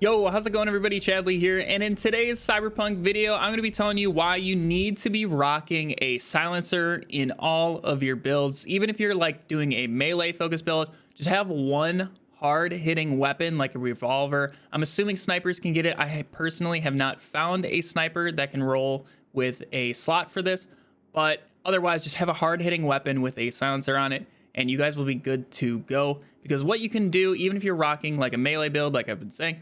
Yo, how's it going everybody? Chadley here, and in today's Cyberpunk video, I'm going to be telling you why you need to be rocking a silencer in all of your builds. Even if you're like doing a melee focused build, just have one hard hitting weapon like a revolver. I'm assuming snipers can get it. I personally have not found a sniper that can roll with a slot for this, but otherwise just have a hard hitting weapon with a silencer on it and you guys will be good to go. Because what you can do, even if you're rocking like a melee build, like I've been saying,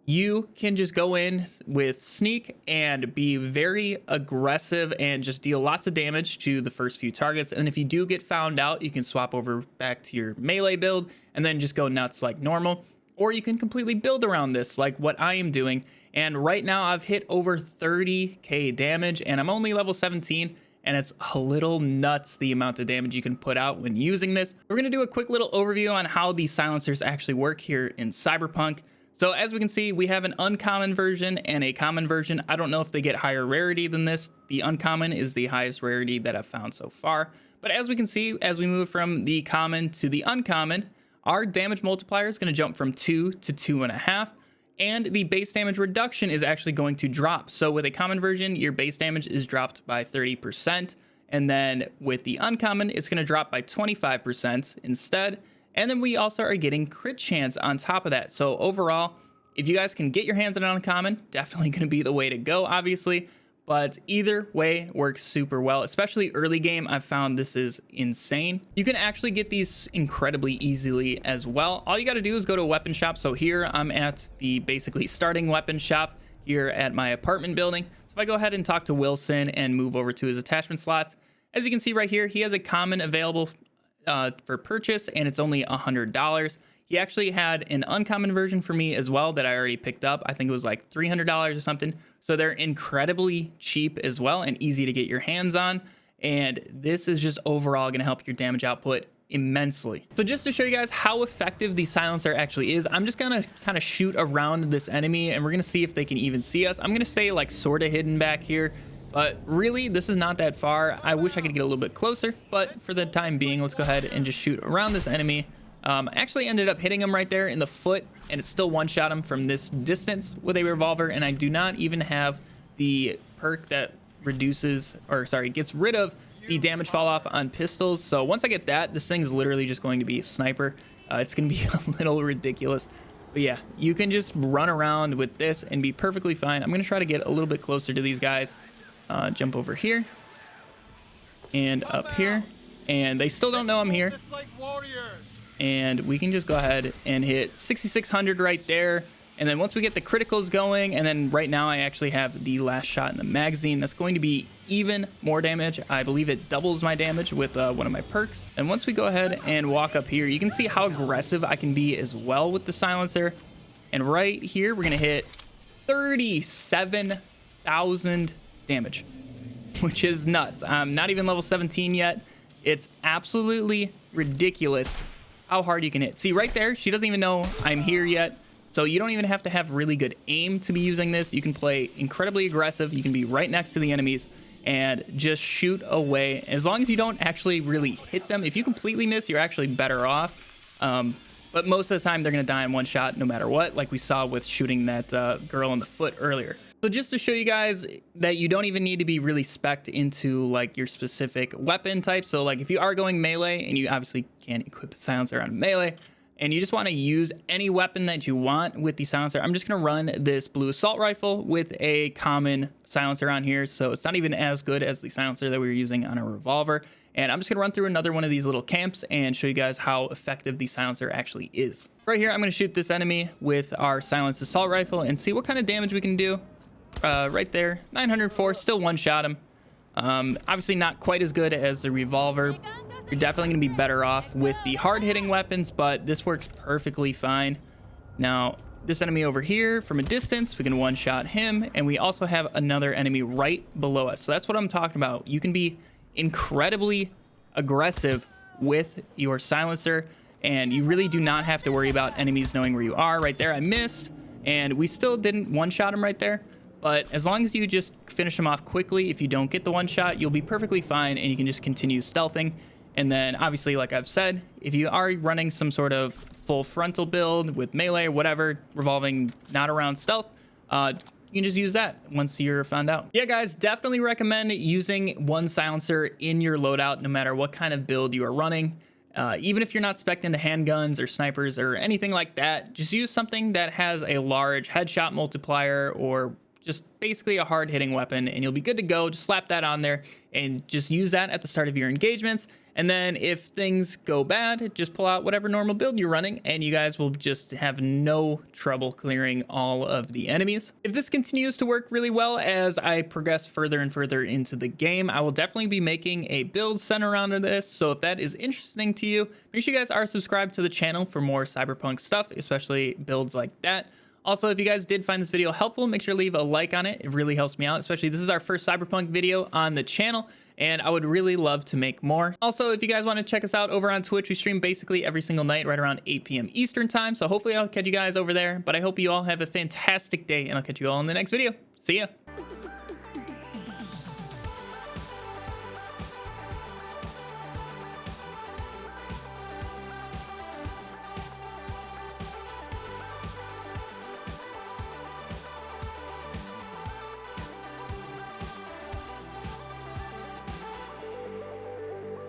you can just go in with sneak and be very aggressive and just deal lots of damage to the first few targets. And if you do get found out, you can swap over back to your melee build and then just go nuts like normal. Or you can completely build around this like what I am doing. And right now I've hit over 30k damage and I'm only level 17. And it's a little nuts the amount of damage you can put out when using this. We're going to do a quick little overview on how these silencers actually work here in Cyberpunk. So as we can see, we have an uncommon version and a common version. I don't know if they get higher rarity than this. The uncommon is the highest rarity that I've found so far. But as we can see, as we move from the common to the uncommon, our damage multiplier is going to jump from 2 to 2.5. And the base damage reduction is actually going to drop. So with a common version, your base damage is dropped by 30%. And then with the uncommon, it's going to drop by 25% instead. And then we also are getting crit chance on top of that. So overall, if you guys can get your hands on an uncommon, definitely going to be the way to go, obviously. But either way works super well, especially early game. I've found this is insane. You can actually get these incredibly easily as well. All you got to do is go to a weapon shop. So here I'm at the basically starting weapon shop here at my apartment building. So if I go ahead and talk to Wilson and move over to his attachment slots, as you can see right here, he has a common available for purchase and it's only $100. He actually had an uncommon version for me as well that I already picked up. I think it was like $300 or something. So they're incredibly cheap as well and easy to get your hands on. And this is just overall going to help your damage output immensely. So just to show you guys how effective the silencer actually is, I'm just going to kind of shoot around this enemy and we're going to see if they can even see us. I'm going to stay like sort of hidden back here. But really, this is not that far. I wish I could get a little bit closer, but for the time being, let's go ahead and just shoot around this enemy. Actually ended up hitting him right there in the foot, and it still one-shot him from this distance with a revolver, and I do not even have the perk that reduces, or sorry, gets rid of the damage fall off on pistols. So once I get that, this thing's literally just going to be a sniper. It's going to be a little ridiculous. But yeah, you can just run around with this and be perfectly fine. I'm going to try to get a little bit closer to these guys. Jump over here and up here, and they still don't know I'm here. And we can just go ahead and hit 6600 right there. And then once we get the criticals going, and then right now I actually have the last shot in the magazine, that's going to be even more damage. I believe it doubles my damage with one of my perks. And once we go ahead and walk up here, you can see how aggressive I can be as well with the silencer. And right here, we're going to hit 37,000 damage, which is nuts. I'm not even level 17 yet. It's absolutely ridiculous how hard you can hit. See right there, she doesn't even know I'm here yet. So you don't even have to have really good aim to be using this. You can play incredibly aggressive. You can be right next to the enemies and just shoot away. As long as you don't actually really hit them. If you completely miss, you're actually better off. But most of the time they're going to die in one shot no matter what, like we saw with shooting that girl in the foot earlier. So just to show you guys that you don't even need to be really spec'd into like your specific weapon type. So like if you are going melee and you obviously can't equip a silencer on melee and you just want to use any weapon that you want with the silencer, I'm just going to run this blue assault rifle with a common silencer on here. So it's not even as good as the silencer that we were using on a revolver. And I'm just going to run through another one of these little camps and show you guys how effective the silencer actually is. Right here, I'm going to shoot this enemy with our silenced assault rifle and see what kind of damage we can do. Right there, 904, still one-shot him. Obviously not quite as good as the revolver. You're definitely going to be better off with the hard-hitting weapons, but this works perfectly fine. Now, this enemy over here, from a distance, we can one-shot him, and we also have another enemy right below us. So that's what I'm talking about. You can be incredibly aggressive with your silencer, and you really do not have to worry about enemies knowing where you are. Right there, I missed, and we still didn't one-shot him right there. But as long as you just finish him off quickly, if you don't get the one shot, you'll be perfectly fine and you can just continue stealthing. And then obviously, like I've said, if you are running some sort of full frontal build with melee, whatever, revolving not around stealth, you can just use that once you're found out. Yeah, guys, definitely recommend using one silencer in your loadout, no matter what kind of build you are running. Even if you're not spec'd into handguns or snipers or anything like that, just use something that has a large headshot multiplier or just basically a hard-hitting weapon, and you'll be good to go. Just slap that on there and just use that at the start of your engagements. And then if things go bad, just pull out whatever normal build you're running, and you guys will just have no trouble clearing all of the enemies. If this continues to work really well as I progress further and further into the game, I will definitely be making a build centered around this. So if that is interesting to you, make sure you guys are subscribed to the channel for more Cyberpunk stuff, especially builds like that. Also, if you guys did find this video helpful, make sure to leave a like on it. It really helps me out, especially this is our first Cyberpunk video on the channel, and I would really love to make more. Also, if you guys want to check us out over on Twitch, we stream basically every single night right around 8 p.m. Eastern time, so hopefully I'll catch you guys over there. But I hope you all have a fantastic day, and I'll catch you all in the next video. See ya!